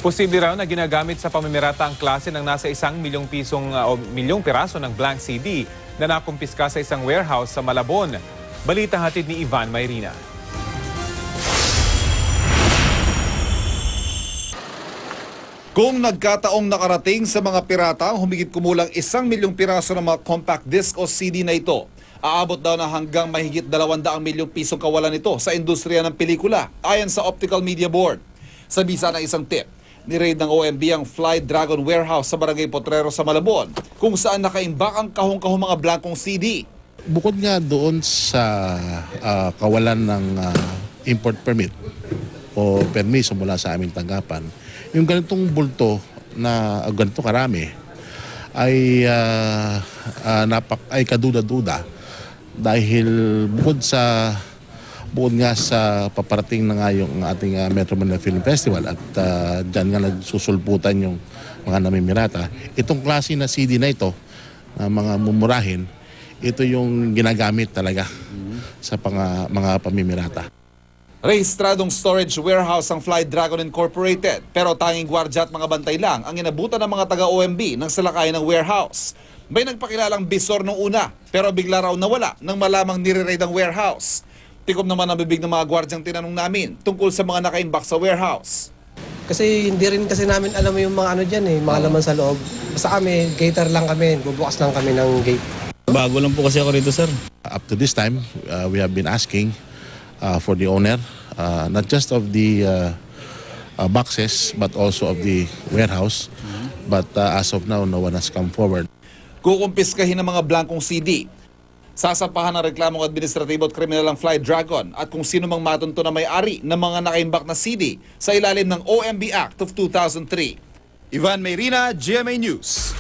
Posible raw na ginagamit sa pamimirata ang klase ng nasa 1 milyong pisong o milyong piraso ng blank CD na nakumpiska sa isang warehouse sa Malabon. Balita hatid ni Ivan Mayrina. Kung nagkataong nakarating sa mga pirata ang humigit kumulang 1 milyong piraso ng mga compact disc o CD na ito, aabot daw na hanggang mahigit 200 milyong pisong kawalan nito sa industriya ng pelikula, ayon sa Optical Media Board. Sa bisa ng isang tip, ni-raid ng OMB ang Fly Dragon Warehouse sa Barangay Potrero sa Malabon, kung saan nakaimbak ang kahong-kahong mga blankong CD. Bukod nga doon sa kawalan ng import permit o permiso mula sa aming tanggapan, yung ganitong bulto na ganito karami ay kaduda-duda dahil bukod nga sa paparating na nga yung ating Metro Manila Film Festival at dyan nga nagsusulputan yung mga namimirata. Itong klase na CD na ito, mga mumurahin, ito yung ginagamit talaga sa mga pamimirata. Rehistradong storage warehouse ang Fly Dragon Incorporated, pero tanging gwardya at mga bantay lang ang inabutan ng mga taga-OMB ng salakayan ng warehouse. May nagpakilalang bisor nung una, pero bigla raw nawala nang malamang nire-raid ang warehouse. Tikom naman ang bibig ng mga gwardyang tinanong namin tungkol sa mga nakaimbak sa warehouse. Kasi hindi rin kasi namin alam yung mga ano dyan mga laman sa loob. Basta kami, gater lang kami, bubukas lang kami ng gate. Bago lang po kasi ako rito, sir. Up to this time, we have been asking for the owner, not just of the boxes, but also of the warehouse. But as of now, no one has come forward. Kukumpiskahin ng mga blankong CD. Sasampahan ng reklamong administratibo at kriminal ang Fly Dragon at kung sino mang matunto na may-ari ng mga nakaimbak na CD sa ilalim ng OMB Act of 2003. Ivan Mayrina, GMA News.